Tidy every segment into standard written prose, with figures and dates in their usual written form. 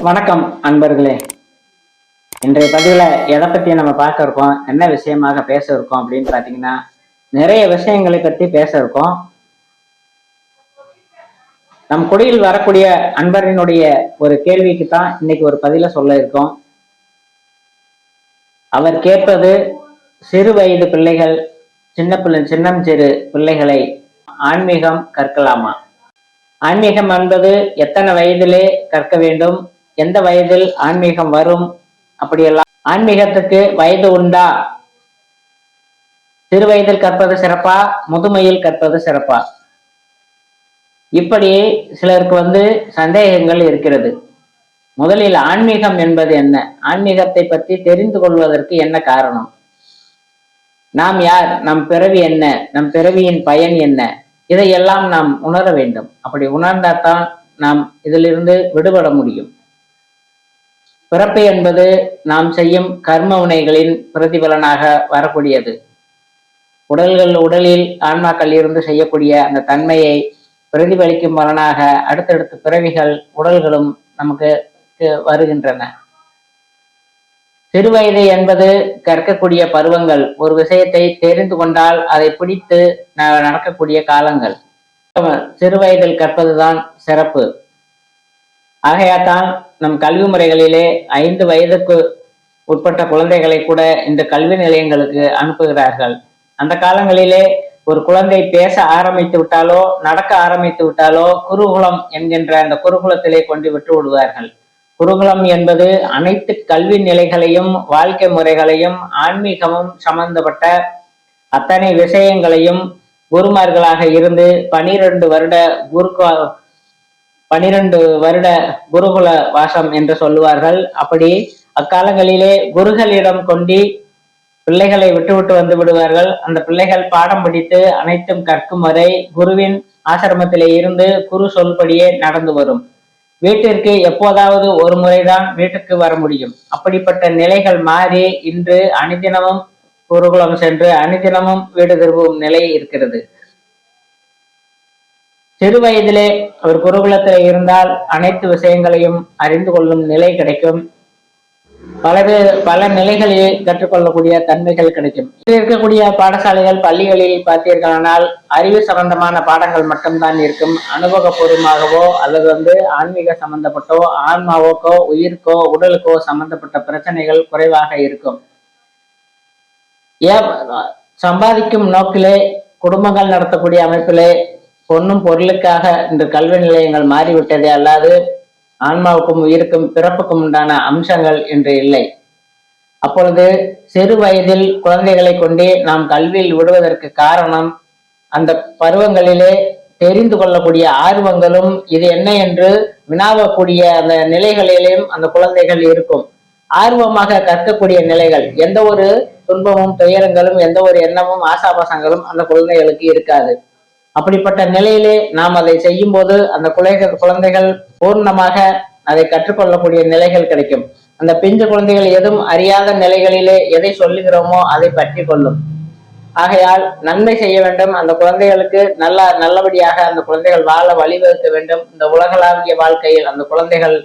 வணக்கம் அன்பர்களே. இன்றைய பதிவுல எதை பத்தி நம்ம பார்க்க இருக்கோம், என்ன விஷயமாக பேச இருக்கோம் அப்படின்னு பாத்தீங்கன்னா, நிறைய விஷயங்களை பத்தி பேச இருக்கோம். நம் குடியில் வரக்கூடிய அன்பரினுடைய ஒரு கேள்விக்கு தான் இன்னைக்கு ஒரு பதில சொல்ல இருக்கோம். அவர் கேட்பது, சிறு வயது பிள்ளைகள், சின்னஞ்சிறு பிள்ளைகளை ஆன்மீகம் கற்கலாமா? ஆன்மீகம் என்பது எத்தனை வயதிலே கற்க வேண்டும், எந்த வயதில் ஆன்மீகம் வரும், அப்படியெல்லாம் ஆன்மீகத்துக்கு வயது உண்டா? சிறு வயதில் கற்பது சிறப்பா, முதுமையில் கற்பது சிறப்பா? இப்படி சிலருக்கு சந்தேகங்கள் இருக்கிறது. முதலில் ஆன்மீகம் என்பது என்ன, ஆன்மீகத்தை பற்றி தெரிந்து கொள்வதற்கு என்ன காரணம், நாம் யார், நம் பிறவி என்ன, நம் பிறவியின் பயன் என்ன, இதையெல்லாம் நாம் உணர வேண்டும். அப்படி உணர்ந்தால்தான் நாம் இதிலிருந்து விடுபட முடியும். பிறப்பு என்பது நாம் செய்யும் கர்ம வினைகளின் பிரதிபலனாக வரக்கூடியது. உடலில் ஆன்மாக்கள் இருந்து செய்யக்கூடிய அந்த தன்மையை பிரதிபலிக்கும் பலனாக அடுத்தடுத்த பிறவிகள் உடல்களும் நமக்கு வருகின்றன. சிறுவயது என்பது கற்கக்கூடிய பருவங்கள். ஒரு விஷயத்தை தெரிந்து கொண்டால் அதை பிடித்து நடக்கக்கூடிய காலங்கள். சிறுவயதில் கற்பதுதான் சிறப்பு. ஆகையாத்தான் நம் கல்வி முறைகளிலே 5 வயதுக்கு உட்பட்ட குழந்தைகளை கூட இந்த கல்வி நிலையங்களுக்கு அனுப்புகிறார்கள். அந்த காலங்களிலே ஒரு குழந்தை பேச ஆரம்பித்து விட்டாலோ, நடக்க ஆரம்பித்து விட்டாலோ, குருகுலம் என்கின்ற அந்த குருகுலத்திலே கொண்டு விட்டு விடுவார்கள். குருகுலம் என்பது அனைத்து கல்வி நிலைகளையும், வாழ்க்கை முறைகளையும், ஆன்மீகமும் சம்பந்தப்பட்ட அத்தனை விஷயங்களையும் குருமார்களாக இருந்து 12 வருட குருகுல வாசம் என்று சொல்லுவார்கள். அப்படி அக்காலங்களிலே குருகளிடம் கொண்டு பிள்ளைகளை விட்டு வந்து விடுவார்கள். அந்த பிள்ளைகள் பாடம் படித்து அனைத்தும் கற்கும் வரை குருவின் ஆசிரமத்திலே இருந்து குரு சொல்படியே நடந்து வரும். வீட்டிற்கு எப்போதாவது ஒரு முறைதான் வீட்டுக்கு வர முடியும். அப்படிப்பட்ட நிலைகள் மாறி இன்று அனுதினமும் குருகுலம் சென்று அனுதினமும் வீடு திரும்பும் நிலை இருக்கிறது. சிறு வயதிலே ஒரு குருகுலத்தில் இருந்தால் அனைத்து விஷயங்களையும் அறிந்து கொள்ளும் நிலை கிடைக்கும். பல நிலைகளில் கற்றுக்கொள்ளக்கூடிய தன்மைகள் கிடைக்கும். இருக்கக்கூடிய பாடசாலைகள், பள்ளிகளில் பார்த்தீர்களானால் அறிவு சம்பந்தமான பாடங்கள் மட்டும்தான் இருக்கும். அனுபவபூர்வமாகவோ அல்லது ஆன்மீக சம்பந்தப்பட்டோ, ஆன்மாவோக்கோ, உயிருக்கோ, உடலுக்கோ சம்பந்தப்பட்ட பிரச்சனைகள் குறைவாக இருக்கும். சம்பாதிக்கும் நோக்கிலே குடும்பங்கள் நடத்தக்கூடிய அமைப்பிலே பொன்னும் பொருளுக்காக இன்று கல்வி நிலையங்கள் மாறிவிட்டதே அல்லாது ஆன்மாவுக்கும் உயிருக்கும் பிறப்புக்கும் உண்டான அம்சங்கள் இன்று இல்லை. அப்பொழுது சிறு வயதில் குழந்தைகளை கொண்டே நாம் கல்வியில் விடுவதற்கு காரணம், அந்த பருவங்களிலே தெரிந்து கொள்ளக்கூடிய ஆர்வங்களும் இது என்ன என்று வினாவக்கூடிய அந்த நிலைகளிலும் அந்த குழந்தைகள் இருக்கும். ஆர்வமாக கற்கக்கூடிய நிலைகள், எந்த ஒரு துன்பமும் துயரங்களும் எந்த ஒரு எண்ணமும் ஆசாபாசங்களும் அந்த குழந்தைகளுக்கு இருக்காது. அப்படிப்பட்ட நிலையிலே நாம் அதை செய்யும் போது அந்த குழந்தைகள் பூர்ணமாக அதை கற்றுக்கொள்ளக்கூடிய நிலைகள் கிடைக்கும். அந்த பிஞ்சு குழந்தைகள் எதுவும் அறியாத நிலைகளிலே எதை சொல்லுகிறோமோ அதை பற்றி கொள்ளும். ஆகையால் நன்மை செய்ய வேண்டும். அந்த குழந்தைகளுக்கு நல்லபடியாக அந்த குழந்தைகள் வாழ வழிவகுக்க வேண்டும். இந்த உலகளாவிய வாழ்க்கையில் அந்த குழந்தைகள்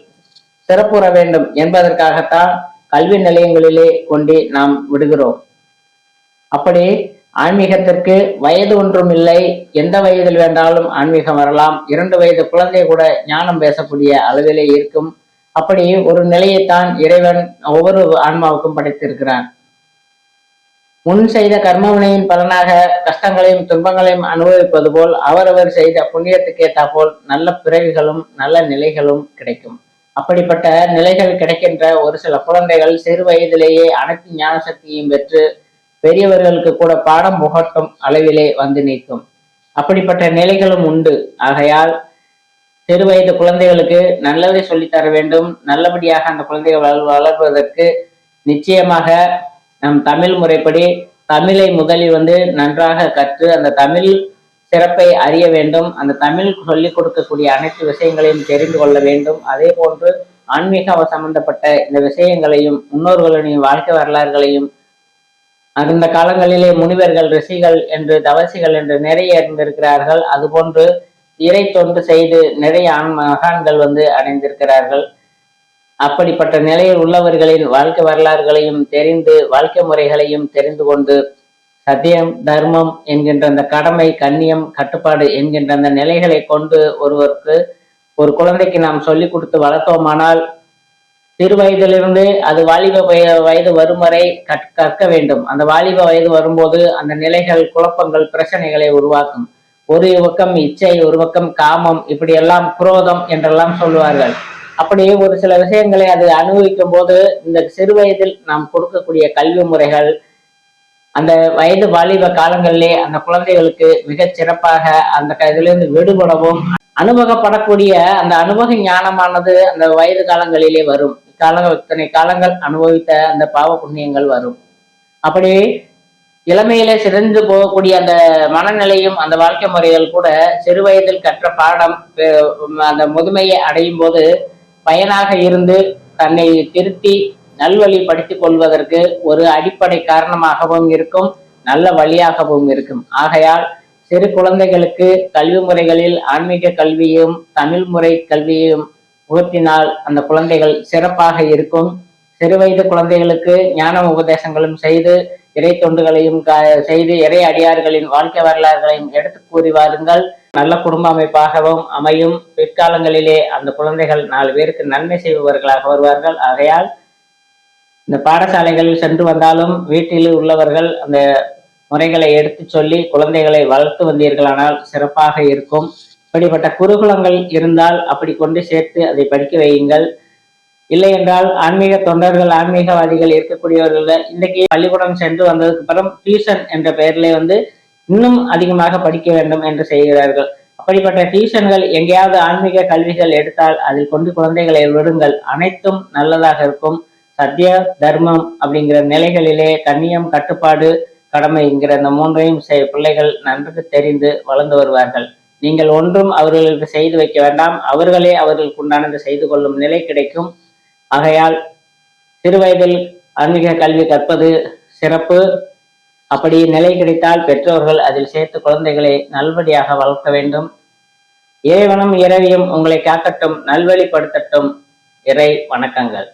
சிறப்புற வேண்டும் என்பதற்காகத்தான் கல்வி நிலையங்களிலே கொண்டு நாம் விடுகிறோம். அப்படி ஆன்மீகத்திற்கு வயது ஒன்றும் இல்லை. எந்த வயதில் வேண்டாலும் ஆன்மீகம் வரலாம். 2 வயது குழந்தை கூட ஞானம் பேசக்கூடிய அளவிலே இருக்கும். அப்படி ஒரு நிலையைத்தான் இறைவன் ஒவ்வொரு ஆன்மாவுக்கும் படைத்திருக்கிறான். முன் செய்த கர்மவினையின் பலனாக கஷ்டங்களையும் துன்பங்களையும் அனுபவிப்பது போல் அவரவர் செய்த புண்ணியத்துக்கு ஏற்றா போல் நல்ல பிறவிகளும் நல்ல நிலைகளும் கிடைக்கும். அப்படிப்பட்ட நிலைகள் கிடைக்கின்ற ஒரு சில குழந்தைகள் சிறு வயதிலேயே அனைத்து ஞான சக்தியையும் பெற்று பெரியவர்களுக்கு கூட பாடம் புகட்டும் அளவிலே வந்து நிற்கும். அப்படிப்பட்ட நிலைகளும் உண்டு. ஆகையால் சிறு வயது குழந்தைகளுக்கு நல்லதை சொல்லித்தர வேண்டும். நல்லபடியாக அந்த குழந்தைகள் வளர்வதற்கு நிச்சயமாக நம் தமிழ் முறைப்படி தமிழை முதலில் நன்றாக கற்று அந்த தமிழ் சிறப்பை அறிய வேண்டும். அந்த தமிழ் சொல்லிக் கொடுக்கக்கூடிய அனைத்து விஷயங்களையும் தெரிந்து கொள்ள வேண்டும். அதே போன்று ஆன்மீக சம்பந்தப்பட்ட இந்த விஷயங்களையும் முன்னோர்களுடைய வாழ்க்கை வரலாறுகளையும், அந்த காலங்களிலே முனிவர்கள், ரிஷிகள் என்று, தவசிகள் என்று நிறைய இருந்திருக்கிறார்கள். அதுபோன்று இறை தொண்டு செய்து நிறைய மகான்கள் அடைந்திருக்கிறார்கள். அப்படிப்பட்ட நிலையில் உள்ளவர்களின் வாழ்க்கை வரலாறுகளையும் தெரிந்து வாழ்க்கை முறைகளையும் தெரிந்து கொண்டு சத்தியம் தர்மம் என்கின்ற அந்த கடமை கண்ணியம் கட்டுப்பாடு என்கின்ற அந்த நிலைகளை கொண்டு ஒரு குழந்தைக்கு நாம் சொல்லிக் கொடுத்து வளர்த்தோமானால் சிறு வயதிலிருந்து அது வாலிப வயது வரும் வரை கற்க வேண்டும். அந்த வாலிப வயது வரும்போது அந்த நிலைகள் குழப்பங்கள் பிரச்சனைகளை உருவாக்கும். ஒரு பக்கம் இச்சை, ஒரு பக்கம் காமம், இப்படி எல்லாம் குரோதம் என்றெல்லாம் சொல்லுவார்கள். அப்படியே ஒரு சில விஷயங்களை அது அனுபவிக்கும் போது இந்த சிறு வயதில் நாம் கொடுக்கக்கூடிய கல்வி முறைகள் அந்த வயது வாலிப காலங்களிலே அந்த குழந்தைகளுக்கு மிகச் சிறப்பாக அந்த இதிலிருந்து விடுபடவும் அனுபவப்படக்கூடிய அந்த அனுபவ ஞானமானது அந்த வயது காலங்களிலே வரும். இத்தனை காலங்கள் அனுபவித்த அந்த பாவ புண்ணியங்கள் வரும். அப்படி இளமையிலே சிறந்து போகக்கூடிய அந்த மனநிலையும் அந்த வாழ்க்கை முறைகள் கூட சிறு வயதில் கற்ற பாடம் அந்த முதுமையை அடையும் போது பயனாக இருந்து தன்னை திருத்தி நல்வழிப்படுத்திக் கொள்வதற்கு ஒரு அடிப்படை காரணமாகவும் இருக்கும், நல்ல வழியாகவும் இருக்கும். ஆகையால் சிறு குழந்தைகளுக்கு கல்வி முறைகளில் ஆன்மீக கல்வியும் தமிழ் முறை கல்வியும் புகட்டினால் அந்த குழந்தைகள் சிறப்பாக இருக்கும். சிறு வயது குழந்தைகளுக்கு ஞான உபதேசங்களும் செய்து இறை தொண்டுகளையும் செய்து இறை அடியார்களின் வாழ்க்கை வரலாறுகளையும் எடுத்து கூறி வாருங்கள். நல்ல குடும்ப அமைப்பாகவும் அமையும். பிற்காலங்களிலே அந்த குழந்தைகள் 4 பேருக்கு நன்மை செய்பவர்களாக வருவார்கள். ஆகையால் இந்த பாடசாலைகளில் சென்று வந்தாலும் வீட்டில் உள்ளவர்கள் அந்த முறைகளை எடுத்து சொல்லி குழந்தைகளை வளர்த்து வந்தீர்களானால் சிறப்பாக இருக்கும். இப்படிப்பட்ட குருகுலங்கள் இருந்தால் அப்படி கொண்டு சேர்த்து அதை படிக்க வையுங்கள். இல்லை என்றால் ஆன்மீக தொண்டர்கள் ஆன்மீகவாதிகள் இருக்கக்கூடியவர்கள் இன்றைக்கு பள்ளிக்கூடம் சென்று வந்ததுக்கு அப்புறம் டியூஷன் என்ற பெயரிலே இன்னும் அதிகமாக படிக்க வேண்டும் என்று செய்கிறார்கள். அப்படிப்பட்ட டியூஷன்கள் எங்கேயாவது ஆன்மீக கல்விகள் எடுத்தால் அதில் கொண்டு குழந்தைகளை விடுங்கள். அனைத்தும் நல்லதாக இருக்கும். சத்திய தர்மம் அப்படிங்கிற நிலைகளிலே கண்ணியம் கட்டுப்பாடு கடமை என்கிற இந்த 3ஐயும் பிள்ளைகள் நன்கு தெரிந்து வளர்ந்து வருவார்கள். நீங்கள் ஒன்றும் அவர்களுக்கு செய்து வைக்க வேண்டாம், அவர்களே அவர்களுக்கு உண்டானது செய்து கொள்ளும் நிலை கிடைக்கும். ஆகையால் சிறு வயதில் ஆன்மீக கல்வி கற்பது சிறப்பு. அப்படி நிலை கிடைத்தால் பெற்றோர்கள் அதில் சேர்த்து குழந்தைகளை நல்வழியாக வளர்க்க வேண்டும். இறைவனும் இறைவியும் உங்களை காக்கட்டும், நல்வழிப்படுத்தட்டும். இறை வணக்கங்கள்.